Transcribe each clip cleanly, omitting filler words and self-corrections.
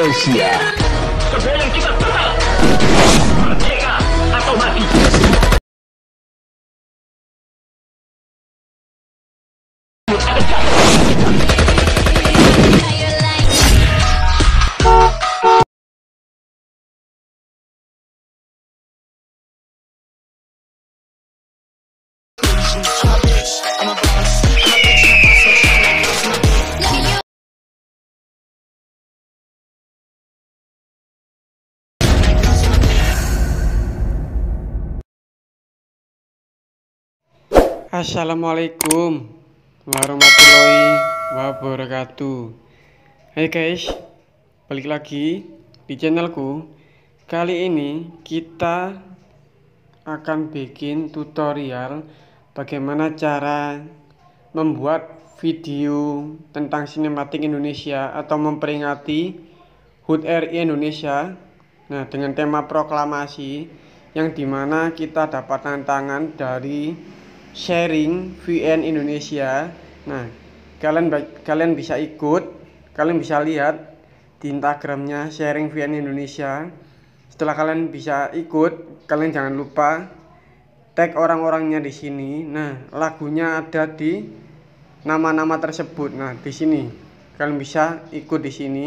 Indonesia. Sebelum kita total merdeka atau mati. Assalamualaikum warahmatullahi wabarakatuh. Hai guys, balik lagi di channelku. Kali ini kita akan bikin tutorial bagaimana cara membuat video tentang sinematik Indonesia atau memperingati HUT RI Indonesia. Nah, dengan tema proklamasi yang dimana kita dapat tantangan dari sharing VN Indonesia. Nah, kalian bisa ikut, kalian bisa lihat di Instagramnya sharing VN Indonesia. Setelah kalian bisa ikut, kalian jangan lupa tag orang-orangnya di sini. Nah, lagunya ada di nama-nama tersebut. Nah, di sini kalian bisa ikut di sini.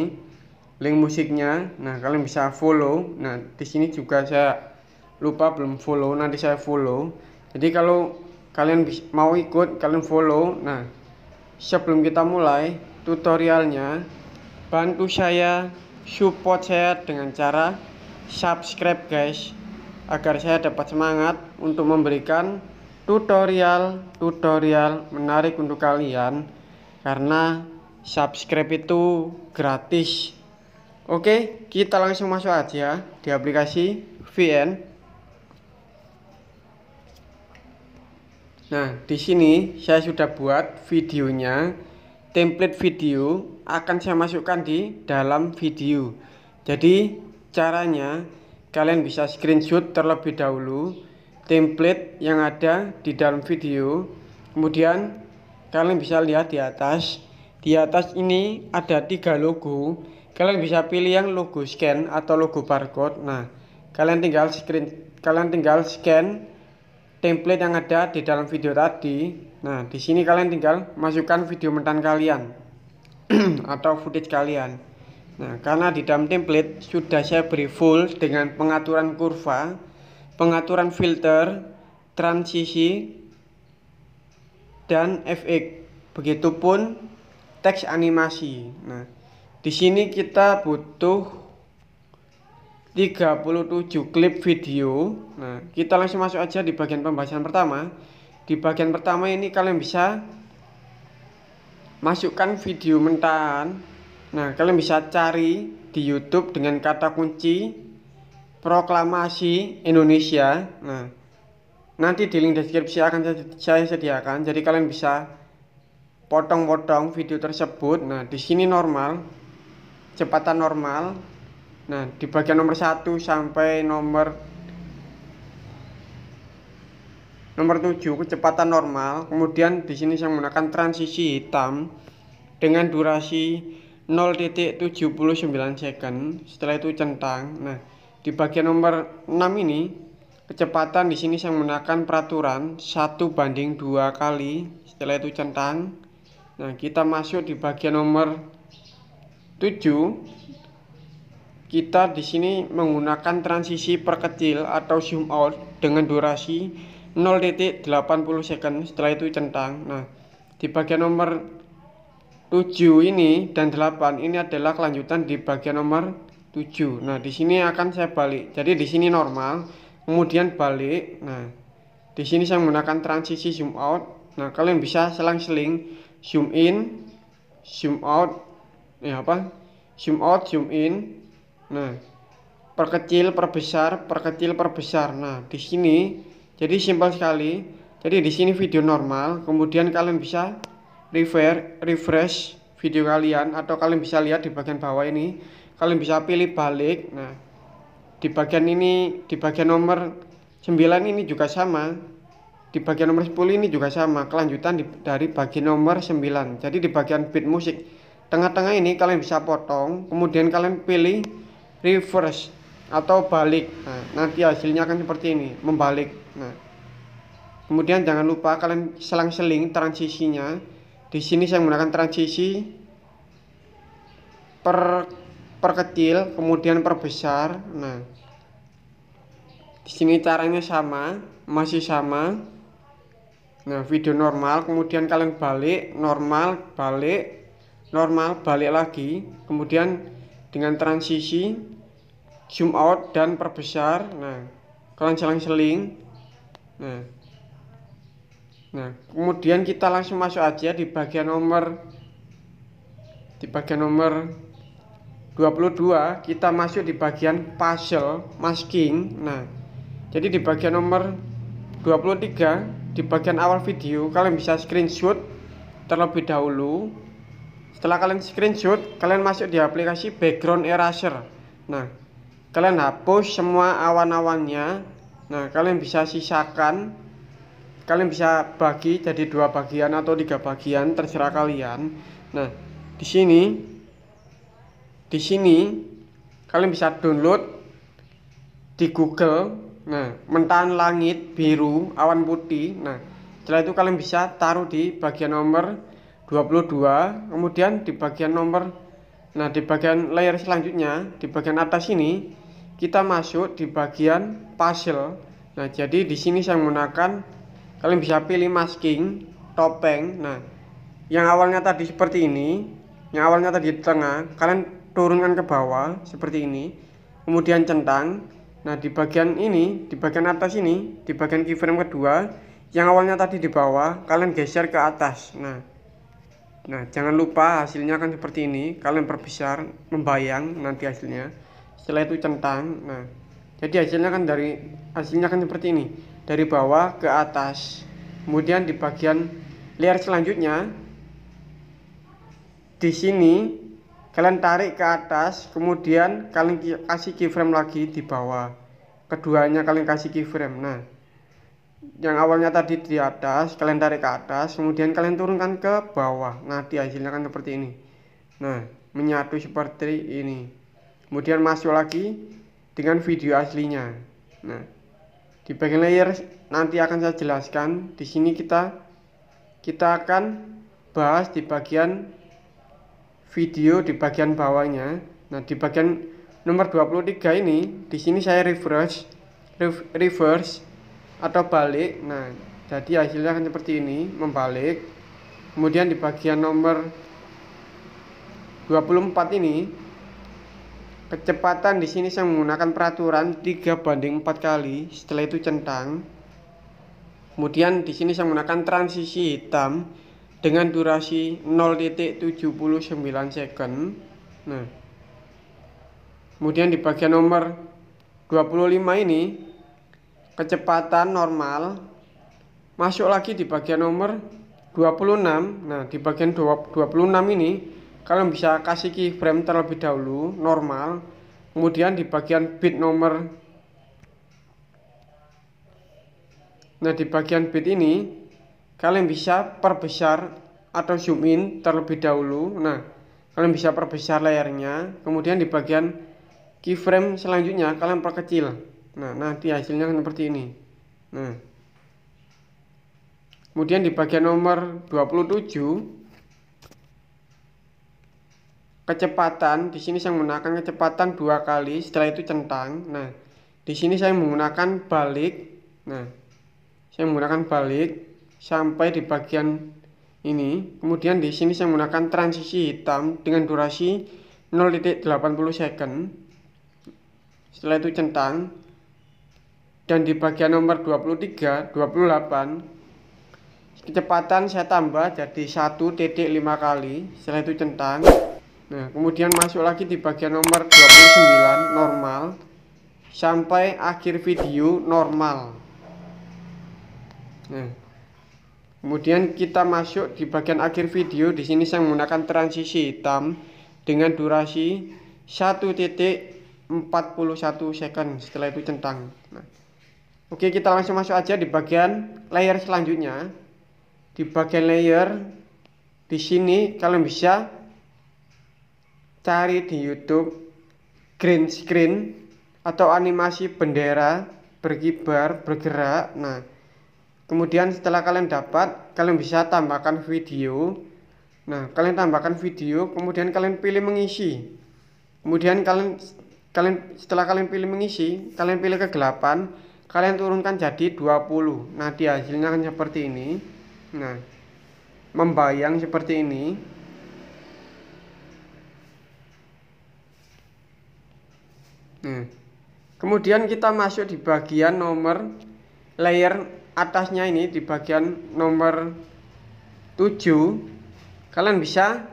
Link musiknya. Nah, kalian bisa follow. Nah, di sini juga saya lupa belum follow, nanti saya follow. Jadi kalau kalian mau ikut, kalian follow. Nah, sebelum kita mulai tutorialnya, bantu saya, support saya dengan cara subscribe guys, agar saya dapat semangat untuk memberikan tutorial menarik untuk kalian, karena subscribe itu gratis. Oke, kita langsung masuk aja di aplikasi VN. Nah, di sini saya sudah buat videonya. Template video akan saya masukkan di dalam video. Jadi, caranya kalian bisa screenshot terlebih dahulu template yang ada di dalam video. Kemudian kalian bisa lihat di atas. Di atas ini ada 3 logo. Kalian bisa pilih yang logo scan atau logo barcode. Nah, kalian tinggal scan template yang ada di dalam video tadi. Nah, di sini kalian tinggal masukkan video mentan kalian atau footage kalian. Nah, karena di dalam template sudah saya beri full dengan pengaturan kurva, pengaturan filter, transisi, dan FX. Begitupun teks animasi. Nah, di sini kita butuh 37 klip video. Nah, kita langsung masuk aja di bagian pembahasan pertama. Di bagian pertama ini kalian bisa masukkan video mentan. Nah, kalian bisa cari di YouTube dengan kata kunci proklamasi Indonesia. Nah, nanti di link deskripsi akan saya sediakan. Jadi kalian bisa potong-potong video tersebut. Nah, di sini normal, kecepatan normal. Nah, di bagian nomor 1 sampai nomor 7 kecepatan normal. Kemudian di sini saya menggunakan transisi hitam dengan durasi 0,79 second. Setelah itu centang. Nah, di bagian nomor 6 ini kecepatan di sini saya menggunakan peraturan 1:2 kali. Setelah itu centang. Nah, kita masuk di bagian nomor 7. Kita di sini menggunakan transisi perkecil atau zoom out dengan durasi 0,80 second. Setelah itu centang. Nah, di bagian nomor 7 ini dan 8 ini adalah kelanjutan di bagian nomor 7. Nah, di sini akan saya balik. Jadi di sini normal, kemudian balik. Nah, di sini saya menggunakan transisi zoom out. Nah, kalian bisa selang-seling zoom in, zoom out, zoom out, zoom in. Nah, perkecil, perbesar, perkecil, perbesar. Nah, di sini jadi simpel sekali. Jadi di sini video normal, kemudian kalian bisa refresh video kalian, atau kalian bisa lihat di bagian bawah ini. Kalian bisa pilih balik. Nah, di bagian ini, di bagian nomor 9 ini juga sama. Di bagian nomor 10 ini juga sama, kelanjutan dari bagian nomor 9. Jadi di bagian beat musik tengah-tengah ini kalian bisa potong, kemudian kalian pilih reverse atau balik. Nah, nanti hasilnya akan seperti ini, membalik. Nah, kemudian jangan lupa kalian selang-seling transisinya. Di sini saya menggunakan transisi perkecil, kemudian perbesar. Nah, di sini caranya sama, masih sama. Nah, video normal, kemudian kalian balik, normal, balik, normal, balik lagi, kemudian dengan transisi zoom out dan perbesar. Nah, kalian selang-seling. Nah, kemudian kita langsung masuk aja di bagian nomor 22, kita masuk di bagian puzzle masking. Nah, jadi di bagian nomor 23, di bagian awal video kalian bisa screenshot terlebih dahulu. Setelah kalian screenshot, kalian masuk di aplikasi background eraser. Nah, kalian hapus semua awan-awannya. Nah, kalian bisa sisakan, kalian bisa bagi jadi 2 bagian atau 3 bagian, terserah kalian. Nah, di sini kalian bisa download di Google. Nah, mentahan langit biru, awan putih. Nah, setelah itu kalian bisa taruh di bagian nomor 22, kemudian di bagian di bagian layer selanjutnya, di bagian atas ini kita masuk di bagian puzzle. Nah, jadi di sini saya menggunakan, kalian bisa pilih masking, topeng. Nah, yang awalnya tadi seperti ini, yang awalnya tadi di tengah, kalian turunkan ke bawah seperti ini, kemudian centang. Nah, di bagian ini, di bagian atas ini, di bagian keyframe kedua, yang awalnya tadi di bawah, kalian geser ke atas. Nah, jangan lupa hasilnya akan seperti ini. Kalian perbesar, membayang nanti hasilnya. Setelah itu centang. Nah, jadi hasilnya kan seperti ini, dari bawah ke atas. Kemudian di bagian layer selanjutnya, di sini kalian tarik ke atas, kemudian kalian kasih keyframe lagi di bawah. Keduanya kalian kasih keyframe. Nah, yang awalnya tadi di atas, kalian tarik ke atas, kemudian kalian turunkan ke bawah. Nanti hasilnya kan seperti ini. Nah, menyatu seperti ini. Kemudian masuk lagi dengan video aslinya. Nah, di bagian layer nanti akan saya jelaskan. Di sini kita akan bahas di bagian video di bagian bawahnya. Nah, di bagian nomor 23 ini, di sini saya reverse atau balik. Nah, jadi hasilnya akan seperti ini, membalik. Kemudian di bagian nomor 24 ini, kecepatan di sini saya menggunakan peraturan 3:4 kali. Setelah itu centang. Kemudian di sini saya menggunakan transisi hitam dengan durasi 0,79 second. Nah, kemudian di bagian nomor 25 ini, kecepatan normal. Masuk lagi di bagian nomor 26. Nah, di bagian 26 ini kalian bisa kasih keyframe terlebih dahulu, normal. Kemudian di bagian bit nomor, nah di bagian bit ini kalian bisa perbesar atau zoom in terlebih dahulu. Nah, kalian bisa perbesar layarnya. Kemudian di bagian keyframe selanjutnya kalian perkecil. Nah, nanti hasilnya seperti ini. Nah, kemudian di bagian nomor 27, kecepatan. Di sini saya menggunakan kecepatan 2 kali. Setelah itu centang. Nah, di sini saya menggunakan balik. Nah, saya menggunakan balik sampai di bagian ini. Kemudian di sini saya menggunakan transisi hitam dengan durasi 0,80 second. Setelah itu centang. Dan di bagian nomor 28, kecepatan saya tambah jadi 1,5 kali. Setelah itu centang. Nah, kemudian masuk lagi di bagian nomor 29, normal, sampai akhir video normal. Nah, kemudian kita masuk di bagian akhir video. Di sini saya menggunakan transisi hitam dengan durasi 1,41 second. Setelah itu centang. Nah, oke, kita langsung masuk aja di bagian layer selanjutnya. Di bagian layer, di sini kalian bisa cari di YouTube green screen atau animasi bendera berkibar bergerak. Nah, kemudian setelah kalian dapat, kalian bisa tambahkan video. Nah, kalian tambahkan video, kemudian kalian pilih mengisi. Kemudian kalian setelah kalian pilih mengisi, kalian pilih kegelapan, kalian turunkan jadi 20. Nah, di hasilnya kan seperti ini. Nah, membayang seperti ini. Nah, kemudian kita masuk di bagian nomor layer atasnya ini, di bagian nomor 7. Kalian bisa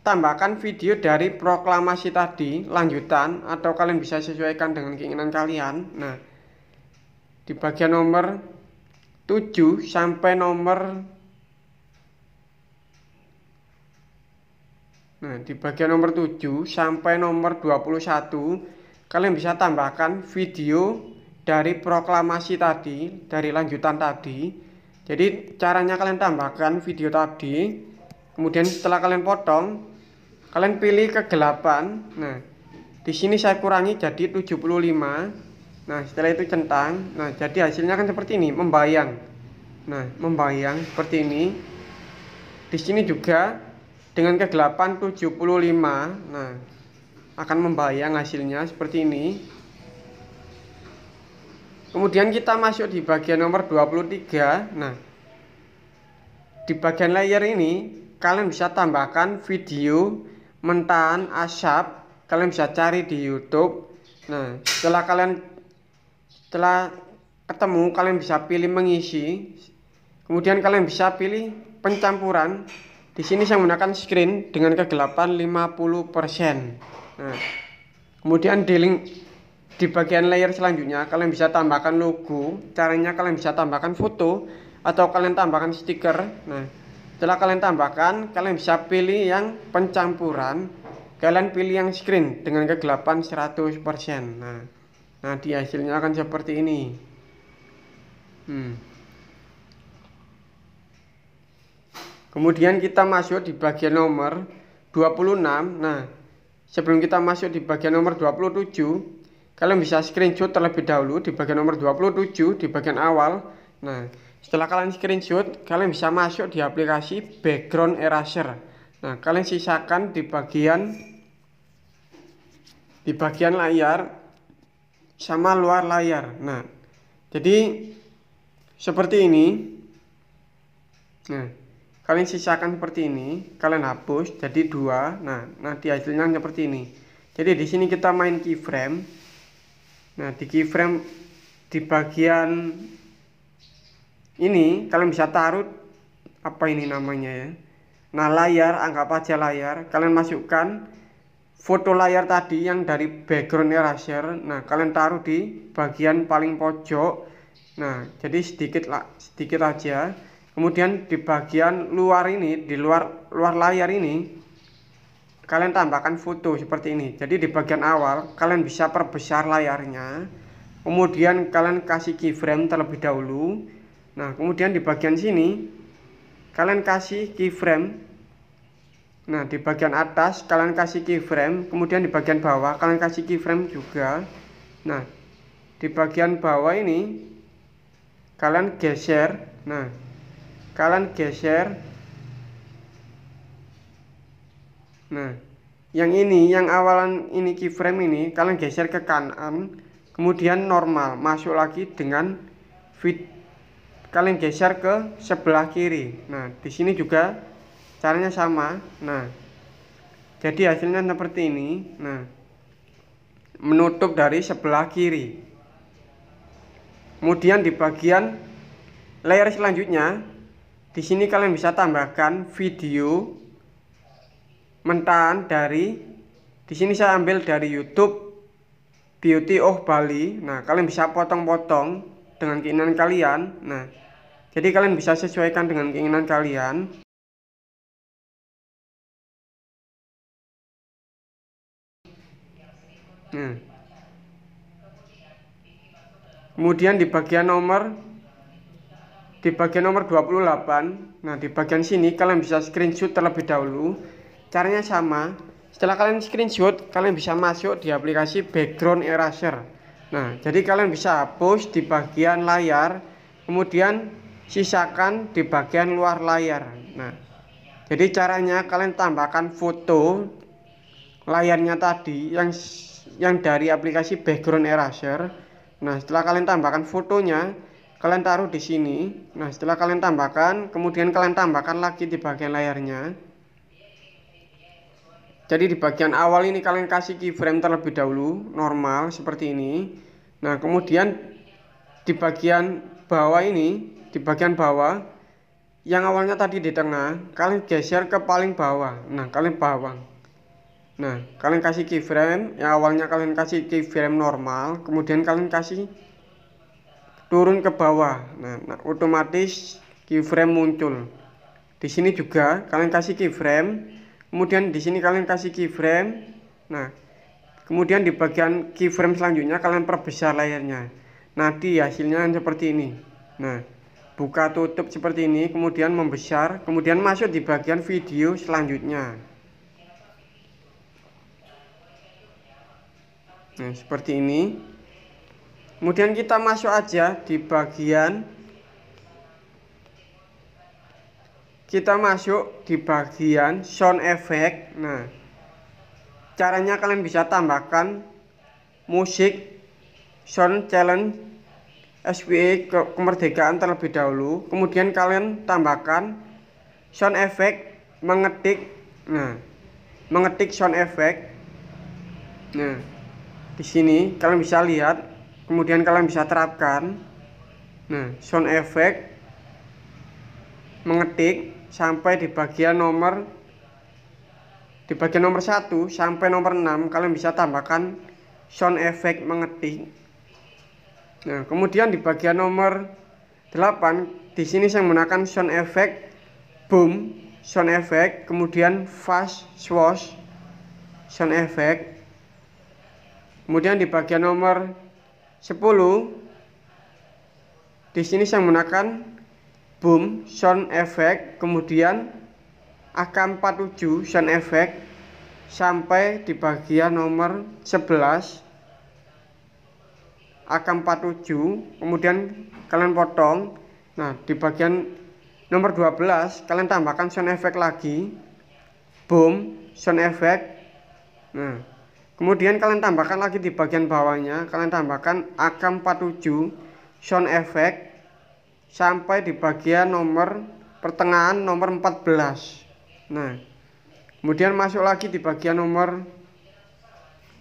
tambahkan video dari proklamasi tadi lanjutan, atau kalian bisa sesuaikan dengan keinginan kalian. Nah, di bagian nomor 7 sampai nomor di bagian nomor 7 sampai nomor 21 kalian bisa tambahkan video dari proklamasi tadi, dari lanjutan tadi. Jadi caranya kalian tambahkan video tadi, kemudian setelah kalian potong, kalian pilih kegelapan. Nah, di sini saya kurangi jadi 75. Nah, setelah itu centang. Nah, jadi hasilnya kan seperti ini, membayang. Nah, membayang seperti ini. Di sini juga dengan kegelapan 75. Nah, akan membayang hasilnya seperti ini. Kemudian kita masuk di bagian nomor 23. Nah, di bagian layer ini kalian bisa tambahkan video mentahan asap. Kalian bisa cari di YouTube. Nah, setelah ketemu, kalian bisa pilih mengisi. Kemudian kalian bisa pilih pencampuran. Di sini saya menggunakan screen dengan kegelapan 50%. Nah, kemudian di bagian layer selanjutnya kalian bisa tambahkan logo. Caranya kalian bisa tambahkan foto atau kalian tambahkan stiker. Nah, setelah kalian tambahkan, kalian bisa pilih yang pencampuran. Kalian pilih yang screen dengan kegelapan 100%. Nah, di hasilnya akan seperti ini. Kemudian kita masuk di bagian nomor 26. Nah, sebelum kita masuk di bagian nomor 27, kalian bisa screenshot terlebih dahulu di bagian nomor 27 di bagian awal. Nah, setelah kalian screenshot, kalian bisa masuk di aplikasi background eraser. Nah, kalian sisakan di bagian layar sama luar layar. Nah, jadi seperti ini. Nah, kalian sisakan seperti ini, kalian hapus jadi 2. Nah, di hasilnya seperti ini. Jadi di sini kita main keyframe. Nah, di keyframe di bagian ini kalian bisa taruh apa ini namanya ya. Nah, layar, anggap aja layar. Kalian masukkan foto layar tadi yang dari background eraser. Nah, kalian taruh di bagian paling pojok. Nah, jadi sedikit aja. Kemudian di bagian luar ini, di luar layar ini, kalian tambahkan foto seperti ini. Jadi di bagian awal kalian bisa perbesar layarnya. Kemudian kalian kasih keyframe terlebih dahulu. Nah, kemudian di bagian sini kalian kasih keyframe. Nah, di bagian atas kalian kasih keyframe. Kemudian di bagian bawah kalian kasih keyframe juga. Nah, di bagian bawah ini kalian geser. Nah, kalian geser. Nah, yang awalan ini keyframe ini kalian geser ke kanan, kemudian normal, masuk lagi dengan kalian geser ke sebelah kiri. Nah, di sini juga caranya sama. Nah, jadi hasilnya seperti ini. Nah, menutup dari sebelah kiri. Kemudian di bagian layer selanjutnya, di sini kalian bisa tambahkan video mentahan di sini saya ambil dari YouTube Beauty of Bali. Nah, kalian bisa potong-potong dengan keinginan kalian. Nah, jadi kalian bisa sesuaikan dengan keinginan kalian. Nah, kemudian di bagian nomor 28. Nah, di bagian sini kalian bisa screenshot terlebih dahulu. Caranya sama. Setelah kalian screenshot, kalian bisa masuk di aplikasi background eraser. Nah, jadi kalian bisa hapus di bagian layar, kemudian sisakan di bagian luar layar. Nah, jadi caranya kalian tambahkan foto layarnya tadi yang dari aplikasi background eraser. Nah, setelah kalian tambahkan fotonya, kalian taruh di sini. Nah, setelah kalian tambahkan, kemudian kalian tambahkan lagi di bagian layarnya. Jadi di bagian awal ini kalian kasih keyframe terlebih dahulu, normal seperti ini. Nah, kemudian di bagian bawah ini, di bagian bawah yang awalnya tadi di tengah, kalian geser ke paling bawah. Nah, kalian bawah. Nah, kalian kasih keyframe, yang awalnya kalian kasih keyframe normal, kemudian kalian kasih turun ke bawah. Nah, otomatis keyframe muncul. Di sini juga kalian kasih keyframe, kemudian di sini kalian kasih keyframe. Nah, kemudian di bagian keyframe selanjutnya kalian perbesar layarnya. Nanti hasilnya seperti ini. Nah, buka tutup seperti ini, kemudian membesar, kemudian masuk di bagian video selanjutnya. Nah, seperti ini. Kemudian kita masuk aja di bagian sound effect. Nah, caranya kalian bisa tambahkan musik sound challenge SWE kemerdekaan terlebih dahulu, kemudian kalian tambahkan sound effect mengetik. Nah, mengetik sound effect. Nah, di sini kalian bisa lihat, kemudian kalian bisa terapkan. Nah, sound effect mengetik sampai di bagian nomor 1 sampai nomor 6 kalian bisa tambahkan sound effect mengetik. Nah, kemudian di bagian nomor 8 di sini saya menggunakan sound effect boom, sound effect, kemudian fast swoosh sound effect. Kemudian di bagian nomor 10 di sini saya menggunakan boom sound effect, kemudian AK47 sound effect sampai di bagian nomor 11 AK47, kemudian kalian potong. Nah, di bagian nomor 12 kalian tambahkan sound effect lagi, boom sound effect. Nah, kemudian kalian tambahkan lagi di bagian bawahnya, kalian tambahkan AK47 sound effect sampai di bagian nomor pertengahan nomor 14. Nah, kemudian masuk lagi di bagian nomor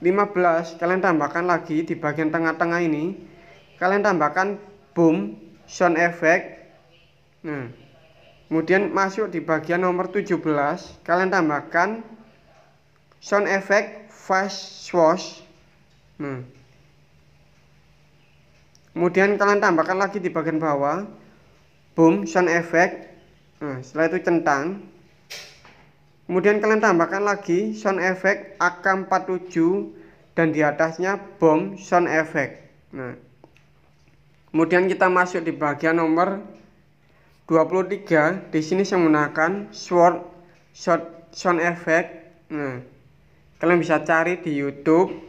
15, kalian tambahkan lagi di bagian tengah-tengah ini, kalian tambahkan boom sound effect. Nah, kemudian masuk di bagian nomor 17, kalian tambahkan sound effect fast swoosh. Nah, kemudian kalian tambahkan lagi di bagian bawah boom sound effect. Nah, setelah itu centang. Kemudian kalian tambahkan lagi sound effect AK47 dan di atasnya boom sound effect. Nah, kemudian kita masuk di bagian nomor 23. Di sini saya menggunakan sword sound effect. Nah, kalian bisa cari di YouTube.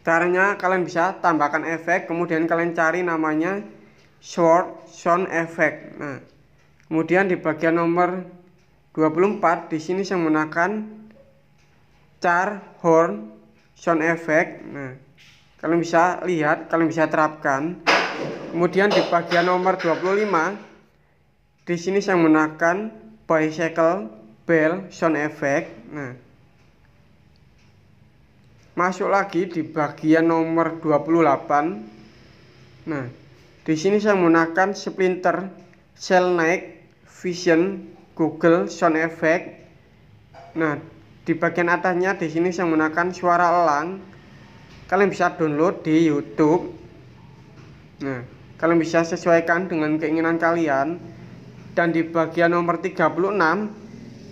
Caranya kalian bisa tambahkan efek, kemudian kalian cari namanya sword sound effect. Nah, kemudian di bagian nomor 24 di sini saya menggunakan char horn sound effect. Nah, kalian bisa lihat, kalian bisa terapkan. Kemudian di bagian nomor 25 di sini saya menggunakan bicycle bell sound effect. Nah, masuk lagi di bagian nomor 28. Nah, di sini saya menggunakan Splinter Cell Night Vision Google sound effect. Nah, di bagian atasnya di sini saya menggunakan suara elang. Kalian bisa download di YouTube. Nah, kalian bisa sesuaikan dengan keinginan kalian. Dan di bagian nomor 36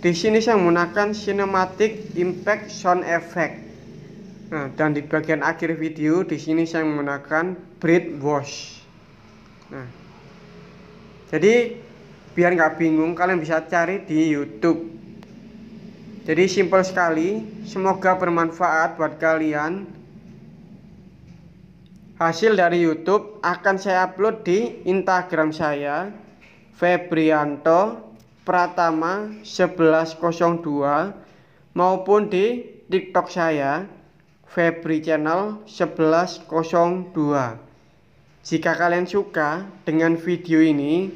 di sini saya menggunakan Cinematic Impact Sound Effect. Nah, dan di bagian akhir video di sini saya menggunakan breath wash. Nah, jadi biar nggak bingung kalian bisa cari di YouTube. Jadi simpel sekali, semoga bermanfaat buat kalian. Hasil dari YouTube akan saya upload di Instagram saya, Febrianto Pratama 1102, maupun di TikTok saya, Febri Channel 1102. Jika kalian suka dengan video ini,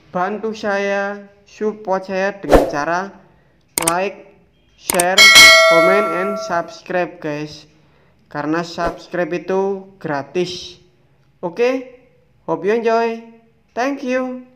bantu saya, support saya dengan cara like, share, comment, and subscribe guys. Karena subscribe itu gratis. Oke, hope you enjoy. Thank you.